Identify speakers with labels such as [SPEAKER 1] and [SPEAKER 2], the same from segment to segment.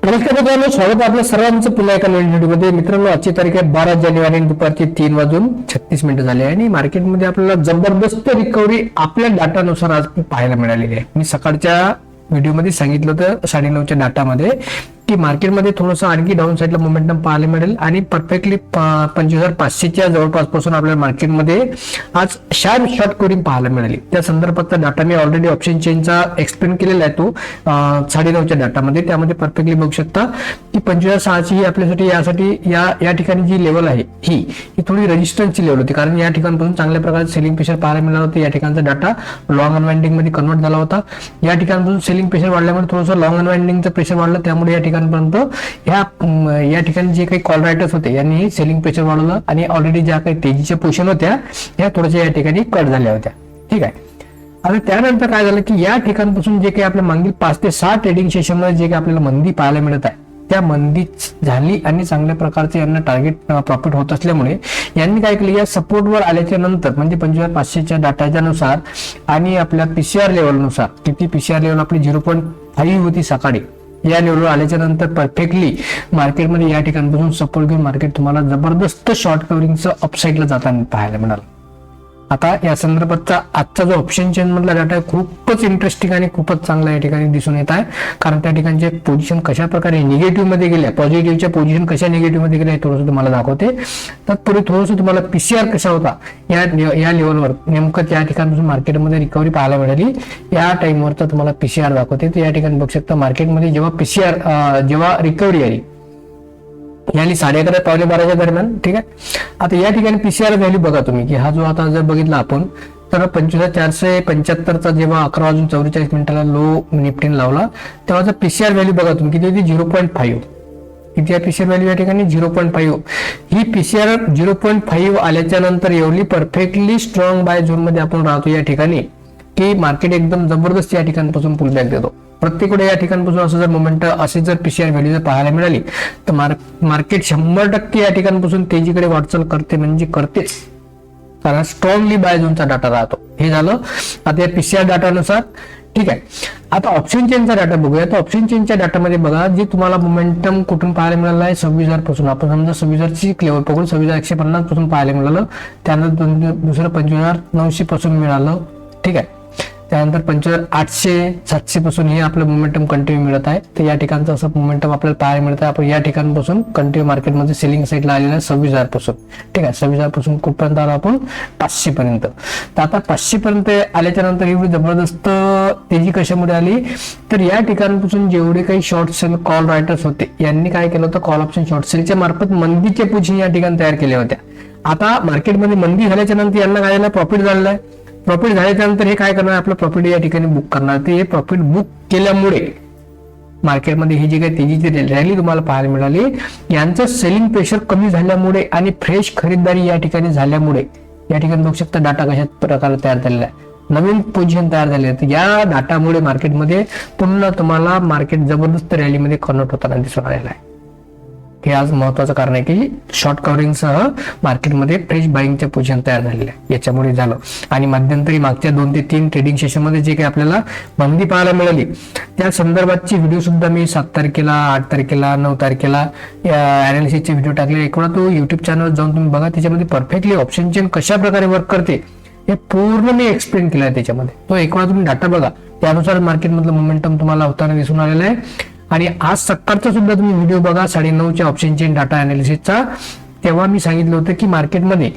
[SPEAKER 1] नमस्कार मित्रांनो, स्वागत आहे आपल्या सर्वांचं पुन्हा एका नवीन व्हिडिओमध्ये. मित्रांनो, आजची तारीख आहे 12 जानेवारी दुपारचे 3:36 झाले आणि मार्केटमध्ये आपल्याला जबरदस्त रिकव्हरी आपल्या डाटानुसार आज पाहायला मिळालेली आहे. मी सकाळच्या व्हिडिओमध्ये सांगितलं होतं 9:30च्या डाटामध्ये की मार्केटमध्ये थोडंसं आणखी डाऊन साईडला मोमेंटम पाहायला मिळेल आणि परफेक्टली 25,500च्या जवळपास पासून आपल्याला मार्केटमध्ये आज शार्प शॉर्ट कवरिंग पाहायला मिळाली. त्या संदर्भातचा डाटा मी ऑलरेडी ऑप्शन चेनचा एक्सप्लेन केलेला आहे तो 9:30च्या डाटामध्ये. त्यामध्ये परफेक्टली बघू शकता की 25,600 ही आपल्यासाठी या ठिकाणी जी लेवल आहे ही थोडी रेजिस्टन्सची लेवल होती, कारण या ठिकाणापासून चांगल्या प्रकारचे सेलिंग प्रेशर पाहायला मिळालं होतं. या ठिकाणचा डाटा लॉंग अनवाइंडिंग मध्ये कन्वर्ट झाला होता. या ठिकाणापासून सेलिंग प्रेशर वाढल्यामुळे थोडंसं लॉंग अनवाइंडिंगचं प्रेशर वाढलं, त्यामुळे या ठिकाणपर्यंत या ठिकाणी जे काही कॉल रायटर्स होते यांनी सेलिंग प्रेशर वाढवलं आणि ऑलरेडी ज्या काही तेजीच्या पोझिशन होत्या ह्या थोड्याशा या ठिकाणी कट झाल्या होत्या. ठीक आहे. आता त्यानंतर काय झालं की या ठिकाणपासून जे काही आपल्या मागील 5 ते 6 ट्रेडिंग सेशनमध्ये जे काही आपल्याला मंदी पाहायला मिळत आहे त्या मंदी झाली आणि चांगल्या प्रकारचे यांना टार्गेट प्रॉफिट होत असल्यामुळे यांनी काय केलं, या सपोर्टवर आल्याच्या नंतर म्हणजे 25,500च्या डाटाच्या नुसार आणि आपल्या पीसीआर लेवलनुसार किती पीसीआर लेवल आपली 0.5 होती सकाळी, या लेवलवर आल्याच्या नंतर परफेक्टली मार्केटमध्ये या ठिकाणपासून सपोर्ट घेऊन मार्केट तुम्हाला जबरदस्त शॉर्ट कव्हरिंगचं अपसाईडला जाताना पाहायला मिळालं. आता या संदर्भातचा आजचा जो ऑप्शन चेन मधला डाटा आहे खूपच इंटरेस्टिंग आणि खूपच चांगला या ठिकाणी दिसून येत आहे, कारण त्या ठिकाणचे पोझिशन कशा प्रकारे निगेटिव्ह मध्ये गेल्या, पॉझिटिव्हच्या पोझिशन कशा निगेटिव्ह मध्ये गेल्या हे थोडंसं तुम्हाला दाखवते. तत्पूर्वी थोडंसं तुम्हाला पीसीआर कसा होता या लेवलवर नेमकं त्या ठिकाणापासून मार्केटमध्ये रिकव्हरी पाहायला मिळाली या टाइमवरचा तुम्हाला पीसीआर दाखवते. तर या ठिकाणी बघू शकता मार्केटमध्ये जेव्हा रिकव्हरी आली यानी 11:30 पावणे 12च्या दरम्यान. ठीक आहे. आता या ठिकाणी पीसीआर व्हॅल्यू बघा तुम्ही की हा जो आता जर बघितला आपण तर 25,475चा जेव्हा 11:44 लो निफ्टीने लावला तेव्हाचा पीसीआर व्हॅल्यू बघा तुम्ही किती होती, 0.5. किती आहे पीसीआर व्हॅल्यू या ठिकाणी, 0.5. ही पीसीआर 0.5 आल्याच्या नंतर एवढी परफेक्टली स्ट्रॉंग बाय झोन मध्ये आपण राहतो या ठिकाणी की मार्केट एकदम जबरदस्त या ठिकाणपासून पुलबॅक देतो. प्रत्येक वेळी या ठिकाणपासून असं जर मोमेंट असे जर पीसीआर व्हॅल्यू जर पाहायला मिळाली तर मार्केट 100% या ठिकाणपासून तेजीकडे वाटचाल करते म्हणजे करतेच, कारण स्ट्रॉंगली बाय झोनचा डाटा राहतो. हे झालं आता या पीसीआर डाटानुसार. ठीक आहे. आता ऑप्शन चेनचा डाटा बघूया. तर ऑप्शन चेनच्या डाटामध्ये बघा जे तुम्हाला मोमेंटम कुठून पाहायला मिळालं आहे, 26,000 पासून आपण समजा 26,000ची लेवल पकडून 26,150 पासून पाहायला मिळालं. त्यानंतर दुसरं 25,900 पासून मिळालं. ठीक आहे. त्यानंतर 25,800 700 पासून हे आपलं मोमेंटम कंटिन्यू मिळत आहे. तर या ठिकाणचं असं मोमेंटम आपल्याला पाहायला मिळत आहे. आपण या ठिकाणापासून कंटिन्यू मार्केटमध्ये सेलिंग साईडला आलेलं आहे 26,000 पासून. ठीक आहे. 26,000 पासून कुठपर्यंत आलो आपण, 500 पर्यंत. तर आता 500 पर्यंत आल्याच्या नंतर एवढी जबरदस्त तेजी कशामुळे आली तर या ठिकाणापासून जेवढे काही शॉर्ट सेल कॉल रायटर्स होते यांनी काय केलं होतं, कॉल ऑप्शन शॉर्ट सेलच्या मार्फत मंदीचे पोझिशन या ठिकाणी तयार केल्या होत्या. आता मार्केटमध्ये मंदी झाल्याच्या नंतर यांना काय झालं, प्रॉफिट झालेलं आहे. प्रॉफिट झाल्याच्यानंतर हे काय करणार, आपलं प्रॉफिट या ठिकाणी बुक करणार. ते हे प्रॉफिट बुक केल्यामुळे मार्केटमध्ये ही जी काही तेजीची रॅली तुम्हाला पाहायला मिळाली यांचं सेलिंग प्रेशर कमी झाल्यामुळे आणि फ्रेश खरीददारी या ठिकाणी झाल्यामुळे या ठिकाणी बघू शकता डाटा कशा प्रकारे तयार झालेला आहे, नवीन पोझिशन तयार झाले. तर या डाटामुळे मार्केटमध्ये पुन्हा तुम्हाला मार्केट जबरदस्त रॅलीमध्ये कन्वर्ट होताना दिसून आलेला आहे. हे आज महत्वाचं कारण आहे की शॉर्ट कव्हरिंगसह मार्केटमध्ये फ्रेश बाईंगच्या पोझिशन तयार झालेल्या आहे, याच्यामुळे झालं. आणि मध्यंतरी मागच्या 2 ते 3 ट्रेडिंग सेशन मध्ये जे काही आपल्याला मंदी पाहायला मिळाली त्या संदर्भातची व्हिडिओ सुद्धा मी 7 तारखेला 8 तारखेला 9 तारखेला अनालिसिसचे व्हिडिओ टाकले. एक वेळा तो युट्यूब चॅनलवर जाऊन तुम्ही बघा, त्याच्यामध्ये परफेक्टली ऑप्शन चेन कशा प्रकारे वर्क करते हे पूर्ण मी एक्सप्लेन केलं आहे त्याच्यामध्ये. तो एक वेळा तुम्ही डाटा बघा, त्यानुसार मार्केटमधलं मोमेंटम तुम्हाला होताना दिसून आलेलं आहे. आणि आज सकाळचा सुद्धा तुम्ही व्हिडिओ बघा 9:30च्या ऑप्शन चेन डाटा अनालिसिसचा. तेव्हा मी सांगितलं होतं की मार्केटमध्ये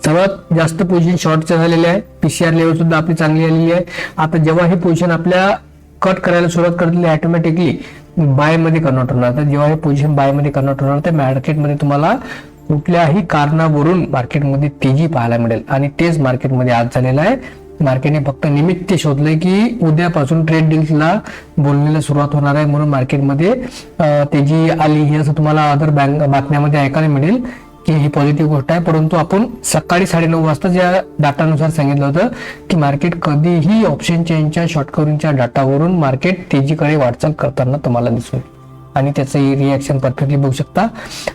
[SPEAKER 1] सर्वात जास्त पोझिशन शॉर्टच्या झालेल्या आहे. पीसीआर लेवल सुद्धा आपली चांगली आलेली आहे. आता जेव्हा हे पोझिशन आपल्या कट करायला सुरुवात करतील ऑटोमॅटिकली बाय मध्ये कन्वर्ट होणार. तर जेव्हा हे पोझिशन बाय मध्ये कन्वर्ट होणार तर मार्केटमध्ये तुम्हाला कुठल्याही कारणावरून मार्केटमध्ये तेजी पाहायला मिळेल आणि तेच मार्केटमध्ये आज झालेलं आहे. मार्केटने फक्त निमित्त शोधलंय की उद्यापासून ट्रेड डील्सला बोलण्याला सुरुवात होणार आहे म्हणून मार्केटमध्ये तेजी आली. हे असं तुम्हाला अदर बातम्यामध्ये ऐकायला मिळेल की ही पॉझिटिव्ह गोष्ट आहे. परंतु आपण सकाळी 9:30 वाजता ज्या डाटानुसार सांगितलं होतं की मार्केट कधीही ऑप्शन चेनच्या शॉर्ट कव्हरिंगच्या डाटावरून मार्केट तेजीकडे वाटचाल करताना तुम्हाला दिसून आणि त्याचं रिॲक्शन परफेक्टली बघू शकता.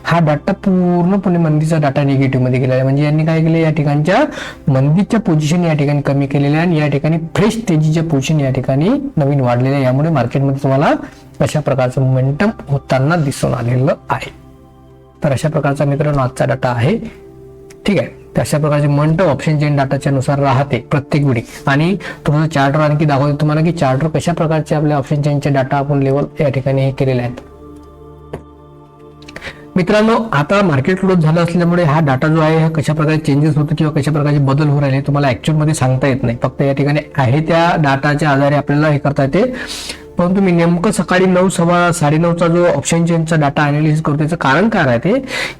[SPEAKER 1] हा डाटा पूर्णपणे मंदीचा डाटा निगेटिव्ह मध्ये गेलेला आहे. म्हणजे यांनी काय केलं, या ठिकाणच्या मंदीच्या पोझिशन या ठिकाणी कमी केलेल्या आणि या ठिकाणी फ्रेश तेजीच्या पोझिशन या ठिकाणी नवीन वाढलेल्या. यामुळे मार्केटमध्ये तुम्हाला अशा प्रकारचं मोमेंटम होताना दिसून आलेलं आहे. तर अशा प्रकारचा मित्रांनो आजचा डाटा आहे. ठीक आहे. तर अशा प्रकारचे मोमेंटम ऑप्शन चेन डाटाच्या नुसार राहते प्रत्येक वेळी. आणि तुम्हाला चार्टवर आणखी दाखवतो तुम्हाला की चार्टवर कशा प्रकारचे आपल्या ऑप्शन चेनचे डाटा आपण लेवल या ठिकाणी हे केलेले आहेत. मित्रांनो आता मार्केट क्लोज झालं असल्यामुळे हा डाटा जो आहे कशा प्रकारे चेंजेस होतो किंवा कशा प्रकारचे बदल होऊ राहिले तुम्हाला ऍक्च्युअल मध्ये सांगता येत नाही. फक्त या ठिकाणी आहे त्या डाटाच्या आधारे आपल्याला हे करता येते. परंतु मी नेमकं सकाळी 9:15-9:30चा जो ऑप्शन चेनचा डाटा अनालिसिस करतो त्याचं कारण काय राहते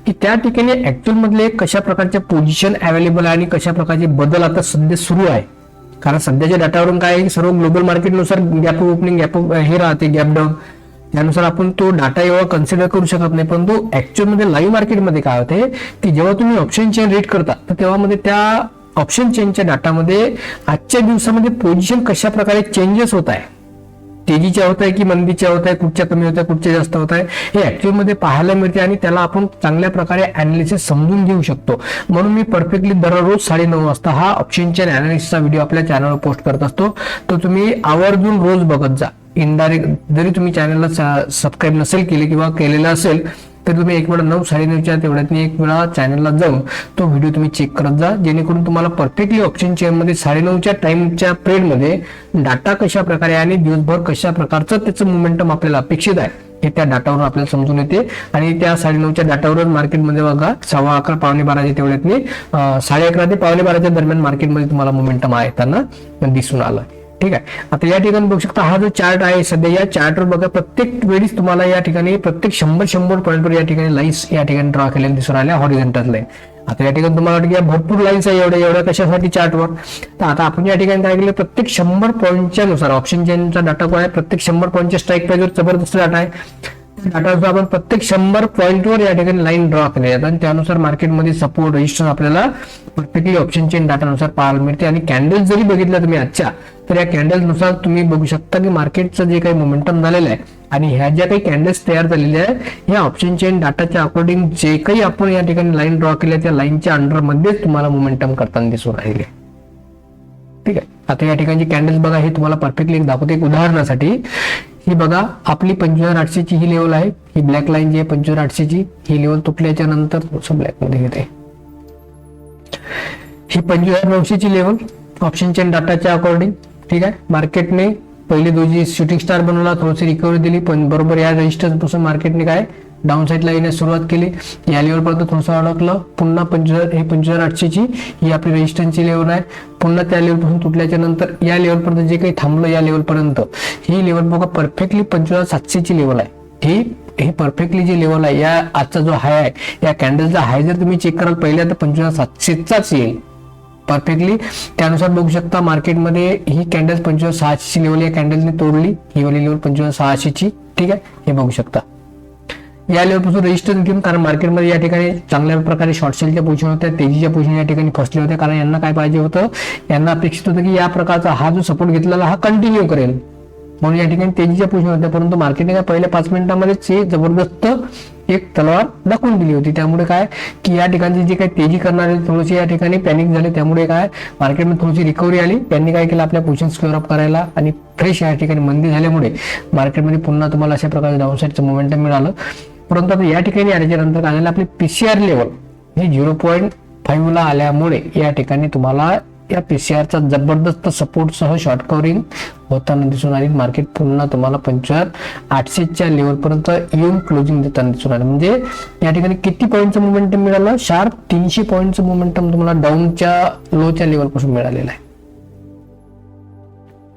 [SPEAKER 1] की त्या ठिकाणी ऍक्च्युअल मधले कशा प्रकारचे पोझिशन अवेलेबल आहे आणि कशा प्रकारचे बदल आता सध्या सुरू आहे. कारण सध्याच्या डाटावरून काय आहे, सर्व ग्लोबल मार्केटनुसार गॅप ओपनिंग गॅप हे राहते गॅप डाऊन, त्यानुसार आपण तो डाटा एवढा कन्सिडर करू शकत नाही. परंतु ऍक्च्युअल मध्ये लाईव्ह मार्केटमध्ये काय होते की जेव्हा तुम्ही ऑप्शन चेन रीड करता तर तेव्हा मध्ये त्या ऑप्शन चेनच्या डाटामध्ये आजच्या दिवसामध्ये पोझिशन कशा प्रकारे चेंजेस होत आहे, तेजीच्या होत आहे की मंदीच्या होत आहे, कुठच्या कमी होत आहे कुठच्या जास्त होत आहे, हे ऍक्च्युअल मध्ये पाहायला मिळते आणि त्याला आपण चांगल्या प्रकारे अनालिसिस समजून घेऊ शकतो. म्हणून मी परफेक्टली दररोज 9:30 वाजता हा ऑप्शन चेन अनालिसिसचा व्हिडिओ आपल्या चॅनलवर पोस्ट करत असतो. तो तुम्ही आवर्जून रोज बघत जा. इनडायरेक्ट जरी तुम्ही चॅनलला सबस्क्राईब नसेल केले किंवा केलेलं असेल तर तुम्ही एक वेळा 9-9:30च्या तेवढ्यात एक वेळा चॅनलला जाऊन तो व्हिडिओ तुम्ही चेक करत जा, जेणेकरून तुम्हाला परफेक्टली ऑप्शन चेन मध्ये 9:30च्या टाइमच्या पिरियड मध्ये डाटा कशा प्रकारे आणि दिवसभर कशा प्रकारचं त्याचं मोमेंटम आपल्याला अपेक्षित आहे हे त्या डाटावरून आपल्याला समजून येते. आणि त्या 9:30च्या डाटावरून मार्केटमध्ये बघा 11:15 पावणे-12च्या तेवढ्यात 11:30 ते पावणे-12च्या दरम्यान मार्केटमध्ये तुम्हाला मोमेंटम आहे त्यांना दिसून आलं. ठीक आहे. आता या ठिकाणी बघू शकता हा जो चार्ट आहे सध्या या चार्टवर बघा प्रत्येक वेळीच तुम्हाला या ठिकाणी प्रत्येक 100 पॉईंटवर या ठिकाणी लाईन्स या ठिकाणी ड्रॉ केलेल्या दिसून आल्या हॉरिझॉन्टल लाईन. आता या ठिकाणी तुम्हाला वाटतं की भरपूर लाईन्स आहे एवढ्या कशासाठी चार्टवर. तर आता आपण या ठिकाणी काय केलं प्रत्येक 100 पॉईंटच्या नुसार ऑप्शन चेनचा डाटा काय आहे प्रत्येक 100 पॉईंटच्या स्ट्राईक प्राइसवर जबरदस्त डाटा आहे. डाटा आपण प्रत्येक 100 पॉईंटवर या ठिकाणी लाईन ड्रॉ केली आहेत आणि त्यानुसार मार्केटमध्ये सपोर्ट रेजिस्टन्स आपल्याला परफेक्टली ऑप्शन चेन डाटानुसार पाहायला मिळते. आणि कॅन्डल जरी बघितलं तुम्ही आजच्या तर या कॅन्डल नुसार तुम्ही बघू शकता की मार्केटचं जे काही मोमेंटम झालेलं आहे आणि ह्या ज्या काही कॅन्डल्स तयार झालेल्या आहेत या ऑप्शन चेन डाटाच्या अकॉर्डिंग जे काही आपण या ठिकाणी लाईन ड्रॉ केल्या त्या लाईनच्या अंडरमध्येच तुम्हाला मोमेंटम करताना दिसून राहिले. ठीक आहे. आता या ठिकाणी कॅन्डल्स बघा हे तुम्हाला परफेक्टली दाखवते. एक उदाहरणासाठी ही बघा आपली 25,800ची ही लेवल आहे. ही ब्लॅक लाईन जी आहे 25,800ची ही लेवल तुटल्याच्या नंतर ब्लॅक मध्ये घेते. ही 25,900ची लेवल ऑप्शन चेन डाटाच्या अकॉर्डिंग. ठीक आहे. मार्केटने पहिले दोजी शूटिंग स्टार बनवला, थोडीशी रिकव्हरी दिली, पण बरोबर या रेजिस्टन्स पासून मार्केटने काय डाऊन साईडला येण्यास सुरुवात केली. या लेवल पर्यंत थोडंसं अडकलं. पुन्हा 25,800ची ही आपली रेजिस्टन्सची लेवल आहे. पुन्हा त्या लेवल पासून तुटल्याच्या नंतर या लेवल पर्यंत जे काही थांबलं या लेवल पर्यंत ही लेवल बघा परफेक्टली 25,700ची लेवल आहे. ही परफेक्टली जी लेवल आहे या आजचा जो हाय आहे या कॅन्डलचा हाय जर तुम्ही चेक कराल पहिल्या तर 25,700चाच येईल परफेक्टली. त्यानुसार बघू शकता मार्केटमध्ये ही कॅन्डल 25,600ची लेवल या कॅन्डलने तोडली. ही वाली लेवल 25,600ची. ठीक आहे. हे बघू शकता या लेवल पासून रेजिस्टन्स घेऊन, कारण मार्केटमध्ये या ठिकाणी चांगल्या प्रकारे शॉर्ट सेलच्या पोझिशन होत्या, तेजीच्या पोझिशन या ठिकाणी फसले होते. कारण यांना काय पाहिजे होतं, यांना अपेक्षित होतं की या प्रकारचा हा जो सपोर्ट घेतलेला हा कंटिन्यू करेल म्हणून या ठिकाणी तेजीच्या पोझिशन होत्या. परंतु मार्केटने काय पहिल्या 5 मिनिटांमध्येच जबरदस्त एक तलवार दाखवून दिली होती. त्यामुळे काय की या ठिकाणी जे काही तेजी करणारे थोडेसे या ठिकाणी पॅनिक झाले. त्यामुळे काय मार्केटमध्ये थोडीशी रिकव्हरी आली. त्यांनी काय केलं आपल्या पोझिशन स्क्वेअर अप करायला आणि फ्रेश या ठिकाणी मंदी झाल्यामुळे मार्केटमध्ये पुन्हा तुम्हाला अशा प्रकारचे डाऊनसाईडचं मोमेंटम मिळालं. परंतु आता या ठिकाणी आल्याच्या नंतर काय झालं आपली पीसीआर लेवल ही 0.5 ला आल्यामुळे या ठिकाणी तुम्हाला या पीसीआरचा जबरदस्त सपोर्ट सह शॉर्ट कव्हरिंग होताना दिसून आली. मार्केट पुन्हा तुम्हाला 25,800च्या लेवल पर्यंत येऊन क्लोजिंग देताना दिसून आलं. म्हणजे या ठिकाणी किती पॉईंटचं मोमेंटम मिळालं, शार्प 300 पॉईंटचं मोमेंटम तुम्हाला डाऊनच्या लोच्या लेवल पासून मिळालेलं आहे.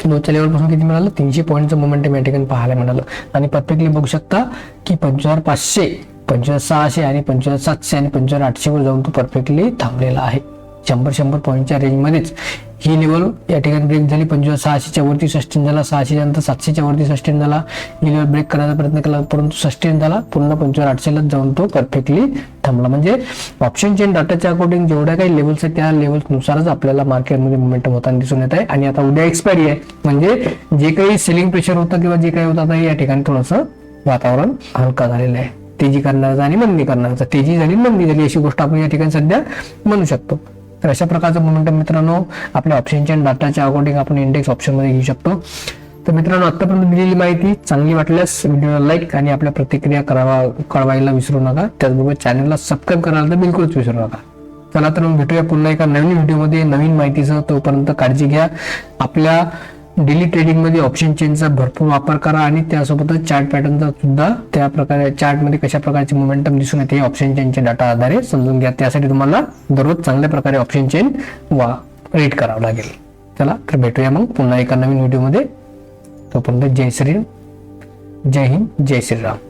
[SPEAKER 1] लोच्या लेवल पासून किती मिळालं, 300 पॉईंटचं मोमेंटम या ठिकाणी पाहायला मिळालं. आणि परफेक्टली बघू शकता की 25,500, 25,600 आणि 25,700 आणि 25,800 वर जाऊन तो परफेक्टली थांबलेला आहे. 100 पॉईंटच्या रेंजमध्येच ही लेवल या ठिकाणी ब्रेक झाली. 25,600च्या वरती सस्टेन झाला, 600च्या नंतर 700च्या वरती सस्टेन झाला. ही लेवल ब्रेक करण्याचा प्रयत्न केला परंतु सस्टेन झाला. पुन्हा 25,800ला जाऊन तो परफेक्टली थांबला. म्हणजे ऑप्शन चेन डाटाच्या अकॉर्डिंग जेवढ्या काही लेवल्स आहेत त्या लेवल्स नुसारच आपल्याला मार्केटमध्ये मोमेंटम होताना दिसून येत आहे. आणि आता उद्या एक्सपायरी आहे म्हणजे जे काही सेलिंग प्रेशर होतं किंवा जे काही होतं आता या ठिकाणी थोडंसं वातावरण हलका झालेलं आहे. तेजी करणारचा आणि मंदी करणारचा, तेजी झाली मंदी झाली अशी गोष्ट आपण या ठिकाणी सध्या म्हणू शकतो. तर अशा प्रकारचं मोमेंटम मित्रांनो आपल्या ऑप्शनच्या आणि डाटाच्या अकॉर्डिंग आपण इंडेक्स ऑप्शन मध्ये घेऊ शकतो. तर मित्रांनो आतापर्यंत दिलेली माहिती चांगली वाटल्यास व्हिडिओला लाईक आणि आपल्या प्रतिक्रिया कळवायला विसरू नका. त्याचबरोबर चॅनलला सबस्क्राईब करायला तर बिलकुलच विसरू नका. चला तर मग भेटूया पुन्हा एका नवीन व्हिडिओमध्ये नवीन माहितीसह. तोपर्यंत काळजी घ्या. आपल्या डेली ट्रेडिंग मध्ये ऑप्शन चेनचा भरपूर वापर करा आणि त्यासोबतच चार्ट पॅटर्नचा सुद्धा त्या प्रकारे चार्ट मध्ये कशा प्रकारचे मोमेंटम दिसून येते ऑप्शन चेनच्या डाटा आधारे समजून घ्या. त्यासाठी तुम्हाला दररोज चांगल्या प्रकारे ऑप्शन चेन रीड करावं लागेल. चला तर भेटूया मग पुन्हा एका नवीन व्हिडिओमध्ये. तोपर्यंत जय श्रीराम, जय हिंद, जय श्रीराम.